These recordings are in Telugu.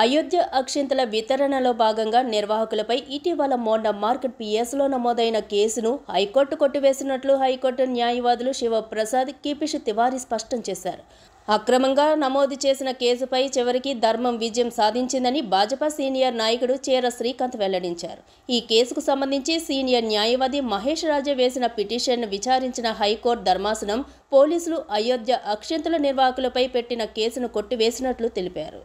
అయోధ్య అక్షింతల వితరణలో భాగంగా నిర్వాహకులపై ఇటీవల మోండా మార్కెట్ పిఎస్లో నమోదైన కేసును హైకోర్టు కొట్టివేసినట్లు హైకోర్టు న్యాయవాదులు శివప్రసాద్, కిపిష్ తివారీ స్పష్టం చేశారు. అక్రమంగా నమోదు చేసిన కేసుపై చివరికి ధర్మం విజయం సాధించిందని భాజపా సీనియర్ నాయకుడు చేర శ్రీకాంత్ వెల్లడించారు. ఈ కేసుకు సంబంధించి సీనియర్ న్యాయవాది మహేష్ రాజా వేసిన పిటిషన్ను విచారించిన హైకోర్టు ధర్మాసనం పోలీసులు అయోధ్య అక్షింతల నిర్వాహకులపై పెట్టిన కేసును కొట్టివేసినట్లు తెలిపారు.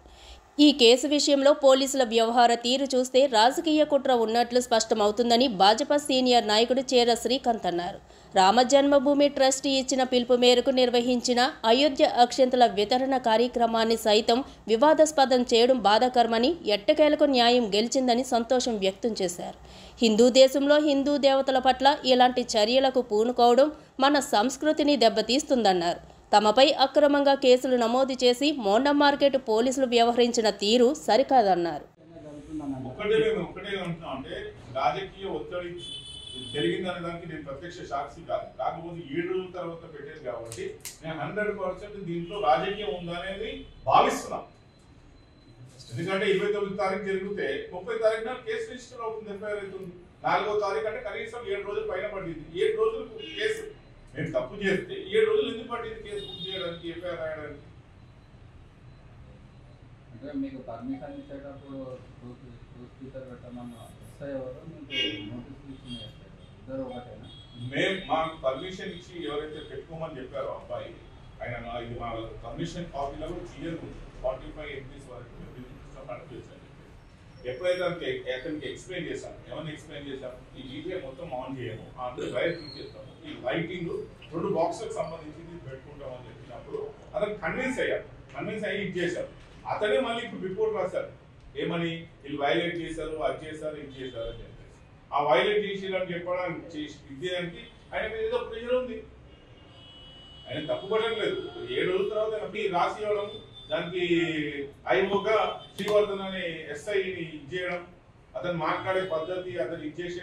ఈ కేసు విషయంలో పోలీసుల వ్యవహార తీరు చూస్తే రాజకీయ కుట్ర ఉన్నట్లు స్పష్టమవుతుందని భాజపా సీనియర్ నాయకుడు చేర శ్రీకాంత్ అన్నారు. రామజన్మభూమి ట్రస్టీ ఇచ్చిన పిలుపు మేరకు నిర్వహించిన అయోధ్య అక్షింతల వితరణ కార్యక్రమాన్ని సైతం వివాదాస్పదం చేయడం బాధాకరమని, ఎట్టకేలకు న్యాయం గెలిచిందని సంతోషం వ్యక్తం చేశారు. హిందూ దేశంలో హిందూ దేవతల పట్ల ఇలాంటి చర్యలకు పూనుకోవడం మన సంస్కృతిని దెబ్బతీస్తుందన్నారు. తమపై అక్రమంగా కేసులు నమోదు చేసి మోండా మార్కెట్ పోలీసులు వ్యవహరించిన తీరు సరికాదన్నారు. రాజకీయ ఒత్తిడి జరిగిందనే దానికి నేను ప్రత్యక్ష సాక్షి కాదు. కాకపోతే 7 రోజుల తర్వాత పెట్టేది కాబట్టి నేను 100% దీంట్లో రాజకీయం ఉందనేది భావిస్తున్నాం. ఎందుకంటే 29 తారీఖు జరిగితే 30 తారీఖున కేసు రిజిస్టర్ అవుతుంది, ఎఫ్ఐఆర్ అవుతుంది. 4వ తారీఖు అంటే కనీసం 7 రోజుల పైన పడింది. 7 రోజులు కేసు నేను తప్పు చేస్తే 7 రోజులు ఎందుకు పట్టింది కేసు బుక్ చేయడానికి, ఎఫ్ఐఆర్ రాయడానికి? అంటే మీకు పర్మిషన్ ఇచ్చేటప్పుడు మేము మాకు పర్మిషన్ ఇచ్చి ఎవరైతే పెట్టుకోమని చెప్పారో అబ్బాయి, ఆయన ఇది మా పర్మిషన్ కాపీలో క్లియర్ ఉంది. 45 MPs వరకు ఎప్పుడైతే అతనికి ఎక్స్ప్లెయిన్ చేశాను, ఏమన్నా ఎక్స్ప్లెయిన్ చేశాను, ఈ జీపీఏ మొత్తం ఆన్ చేయము, అందరూ వైర్ తీసేస్తాము, ఈ లైటింగ్ 2 బాక్సులకు సంబంధించి పెట్టుకుంటామని చెప్పినప్పుడు అతను కన్విన్స్ అయ్యి ఇచ్చేశారు. అతనే మళ్ళీ ఇప్పుడు రిపోర్ట్ రాశారు, ఏమని వీళ్ళు వైలేట్ చేశారు, అది చేశారు, ఇది చేశారు అని చెప్పేసి. ఆ వైలేట్ చేసేదని చెప్పడానికి ఇచ్చేదానికి ఆయన మీద ఏదో ప్రెషర్ ఉంది. ఆయన తప్పుపడట్లేదు. 7 రోజుల తర్వాత రాసి ఇవ్వడం, దానికి ఐఓగా శ్రీవర్ధన్ అనే ఎస్ఐని ఇచ్చేయడం, అతను మాట్లాడే పద్ధతి, అతను ఇచ్చేసే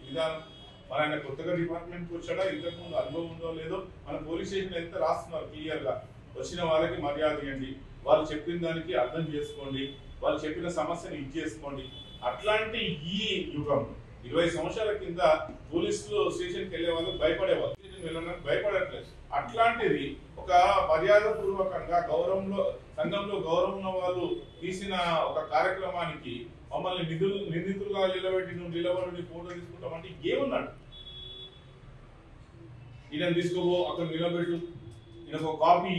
విధానం, మన ఆయన కొత్తగా డిపార్ట్మెంట్కి వచ్చాడా, ఇంతకుముందు అనుభవం ఉందో లేదో, మన పోలీస్ స్టేషన్ ఎంత రాస్తున్నారు క్లియర్గా, వచ్చిన వాళ్ళకి మర్యాద ఇవ్వండి, వాళ్ళు చెప్పిన దానికి అర్థం చేసుకోండి, వాళ్ళు చెప్పిన సమస్యను ఇచ్చేసుకోండి. అట్లాంటి ఈ యుగం 20 సంవత్సరాల కింద పోలీసులు స్టేషన్కి వెళ్ళే వాళ్ళు భయపడేవాళ్ళు, వెళ్ళడానికి భయపడట్లేదు. అట్లాంటిది ఒక మర్యాద పూర్వకంగా సంఘంలో గౌరవం ఉన్న వాళ్ళు తీసిన ఒక కార్యక్రమానికి మమ్మల్ని నిందితులుగా నిలబడి ఫోటో తీసుకుంటామంటే ఏమున్నాడు? ఈయన తీసుకోబో, అక్కడ నిలబెట్టు, ఈయనకు ఒక కాపీ,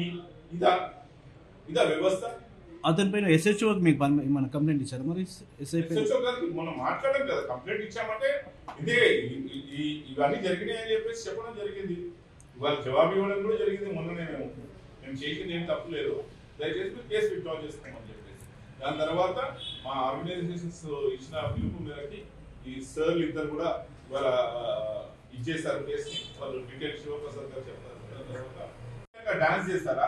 ఇదా వ్యవస్థ? అతని పైన ఎస్హెచ్ఓ మీకు మన కంప్లైంట్ ఇచ్చారు. మరి ఎస్హెచ్ఓ గారికి మనం మాట్లాడడం కదా, కంప్లైంట్ ఇచ్చామంటే ఇదే ఇవన్నీ జరిగినాయి అని చెప్పేసి చెప్పడం జరిగింది. ఇవాళ జవాబు ఇవ్వడం కూడా జరిగింది. మొన్ననే మేము చేసింది ఏం తప్పు లేదు, దయచేసి మీరు కేసు విత్డ్రా చేసుకోమని చెప్పేసి. దాని తర్వాత మా ఆర్గనైజేషన్స్ ఇచ్చిన పిలుపు మేరకి ఈ సర్లు ఇద్దరు కూడా ఇవాళ ఇచ్చేసారు కేసుని. వాళ్ళు డీటెయిల్ శివప్రసాద్ గారు చెప్తారు. డాన్స్ చేస్తారా,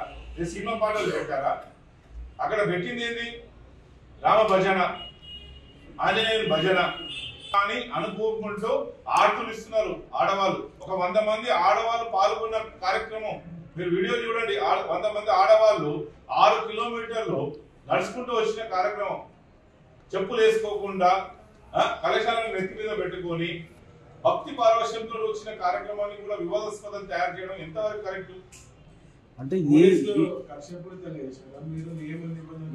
సినిమా పాటలు పెట్టారా? అక్కడ పెట్టింది ఏంటి? రామ భజన, ఆంజనేయుని భజన అని అనుకోకుంటూ ఆర్తులు ఇస్తున్నారు ఆడవాళ్ళు. ఒక 100 మంది ఆడవాళ్ళు పాల్గొన్న కార్యక్రమం మీరు వీడియో చూడండి. 100 మంది ఆడవాళ్ళు 6 కిలోమీటర్లు నడుచుకుంటూ వచ్చిన కార్యక్రమం. చెప్పులు వేసుకోకుండా కలశాలను నెత్తి మీద పెట్టుకొని భక్తి పారవశ్యంతో వచ్చిన కార్యక్రమాన్ని కూడా వివాదాస్పదం తయారు చేయడం ఎంతవరకు కరెక్ట్? అంటే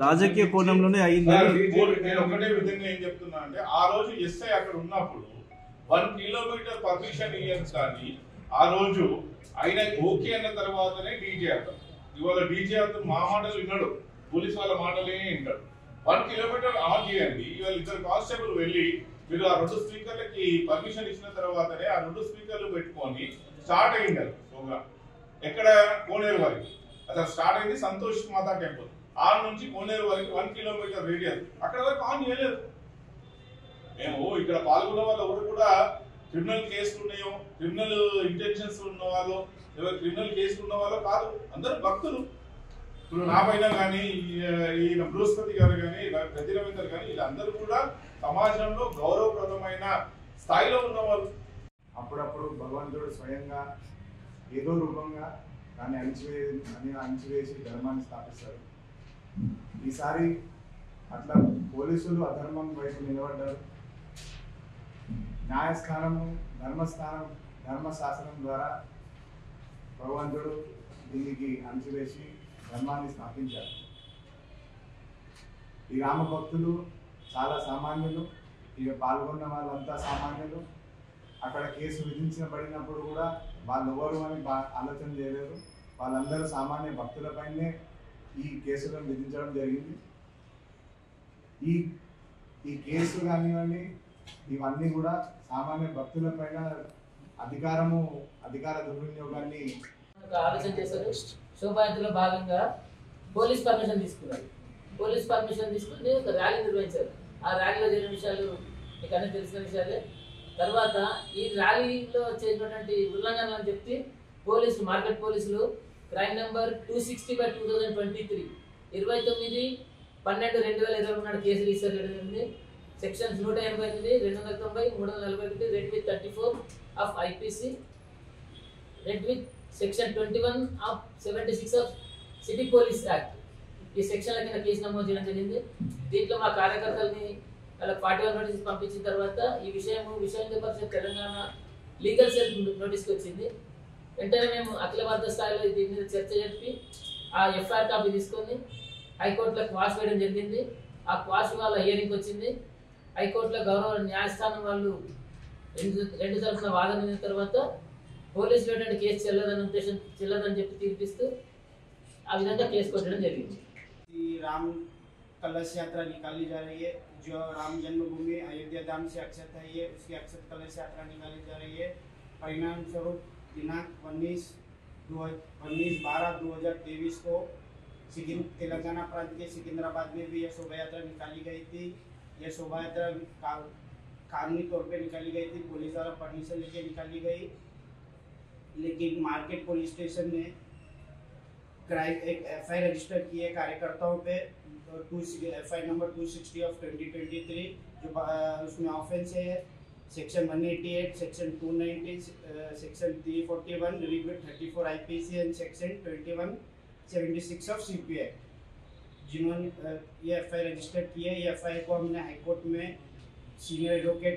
రాజకీయ కోణంలోనే అయింది. నేను ఒకటే విధంగా ఏం చెప్తున్నా అంటే, ఆ రోజు ఎస్ఐ అక్కడ ఉన్నప్పుడు 1 కిలోమీటర్ పర్మిషన్ ఇయ్యను కానీ ఆ రోజు ఆయన ఓకే అన్న తర్వాతనే డీజే అర్థం. ఇవాళ డీజే అర్థం మా మాటలు విన్నాడు, పోలీస్ వాళ్ళ మాటలే వింటాడు. 1 కిలోమీటర్ ఆన్ చేయండి. ఇవాళ 2 కానిస్టేబుల్ వెళ్ళి మీరు ఆ 2 స్పీకర్లకి పర్మిషన్ ఇచ్చిన తర్వాతనే ఆ 2 స్పీకర్లు పెట్టుకొని స్టార్ట్ అయ్యింటారు ప్రోగ్రామ్. ఎక్కడ? కోనేరు వరకు. అసలు స్టార్ట్ అయింది సంతోష్ మాతా టెంపుల్. ఆరు నుంచి కోనేరు వరకు 1 కిలోమీటర్ రేడియస్. అక్కడ వరకు ఆన్ చేయలేదు. మేము ఇక్కడ పాల్గొన్న వాళ్ళు ఎవరు కూడా క్రిమినల్ కేసులు ఉన్నాయో, క్రిమినల్ ఇంటెన్షన్స్ ఉన్న వాళ్ళు, క్రిమినల్ కేసులు ఉన్న వాళ్ళు కాదు. అందరూ భక్తులు. ఇప్పుడు నా పైన కానీ, ఈయన బృహస్పతి గారు కానీ, గతి రవీందర్ కానీ, వీళ్ళందరూ కూడా సమాజంలో గౌరవప్రదమైన స్థాయిలో ఉన్నవాళ్ళు. అప్పుడప్పుడు భగవంతుడు స్వయంగా ఏదో రూపంగా దాన్ని అణిచివేసి ధర్మాన్ని స్థాపిస్తాడు. ఈసారి అట్లా పోలీసులు అధర్మం వైపు నిలబడ్డారు. న్యాయస్థానము ధర్మశాస్త్రం ద్వారా భగవంతుడు దీనికి అణచివేసి ధర్మాన్ని స్థాపించారు. ఈ రామ భక్తులు చాలా సామాన్యులు, ఇక పాల్గొన్న వాళ్ళంతా సామాన్యులు. అక్కడ కేసు విధించబడినప్పుడు కూడా వాళ్ళు ఎవరు అని ఆలోచన చేయలేదు. వాళ్ళందరూ సామాన్య భక్తులపైనే ఈ కేసులను విధించడం జరిగింది. ఈ కేసు కానివ్వండి, ఇవన్నీ కూడా సామాన్య భక్తులపైన అధికార దుర్వినియోగాన్ని ఆలోచన చేశారు. శోభాయాత్రలో భాగంగా పోలీస్ పర్మిషన్ తీసుకున్నారు. పోలీస్ పర్మిషన్ తీసుకుని ఒక ర్యాలీ నిర్వహించారు. ఆ ర్యాలీలో జరిగిన విషయాలు మీకు అన్నీ తెలిసిన విషయాలే. తర్వాత ఈ ర్యాలీలో చేసినటువంటి ఉల్లంఘనలు అని చెప్పి మార్కెట్ పోలీసులు క్రైమ్ నెంబర్ 260/2023 29/12/2020 నాడు కేసు రిజిస్టర్ చేయడం జరిగింది. Sections 188, 290, 341 red with 34 of IPC, red with section 21 of 76 of city police act. ఈ సెక్షన్ల కింద కేసు నమోదు చేయడం జరిగింది. దీంట్లో మా కార్యకర్తల్ని వాళ్ళకి 41 నోటీస్ పంపించిన తర్వాత ఈ విషయం పరిషత్ తెలంగాణ లీగల్ సెల్ నోటీస్కి వచ్చింది. వెంటనే మేము అఖిల భారత స్థాయిలో దీని మీద చర్చ జరిపి ఆ ఎఫ్ఐఆర్ కాపీ తీసుకొని హైకోర్టులో క్వాష్ వేయడం జరిగింది. ఆ క్వాష్ వాళ్ళ హియరింగ్ వచ్చింది. హైకోర్టులో గౌరవ న్యాయస్థానం వాళ్ళు రెండు తరఫున వాదన విన్న తర్వాత పోలీసులు ఏంటంటే కేసు చెల్లదని చెప్పి తీర్పిస్తూ ఆ విధంగా కేసు కొట్టడం జరిగింది. राम कलश यात्रा निकाली जा रही है। जो राम जन्मभूमि अयोध्या धाम से अक्षत है, ये उसकी अक्षत कलश यात्रा निकाली जा रही है। परिणाम स्वरूप दिनांक 19/12/2023 को तेलंगाना प्रांत के सिकंदराबाद में भी यह शोभा यात्रा निकाली गई थी। यह शोभा यात्रा कानूनी तौर पे निकाली गई थी, पुलिस द्वारा परमिशन लेके निकाली गई, लेकिन मार्केट पुलिस स्टेशन ने एक एफआईआर रजिस्टर किए कार्यकर्ताओं पे। एफआईआर नंबर 260/2023 जो उसमें ऑफेंस है section 188, section 290, section 341 read with 34 IPC and section 2176 of CPI. जिन्होंने ये एफआईआर रजिस्टर किए, ये एफआईआर को हमने हाईकोर्ट में सीनियर एडवोकेट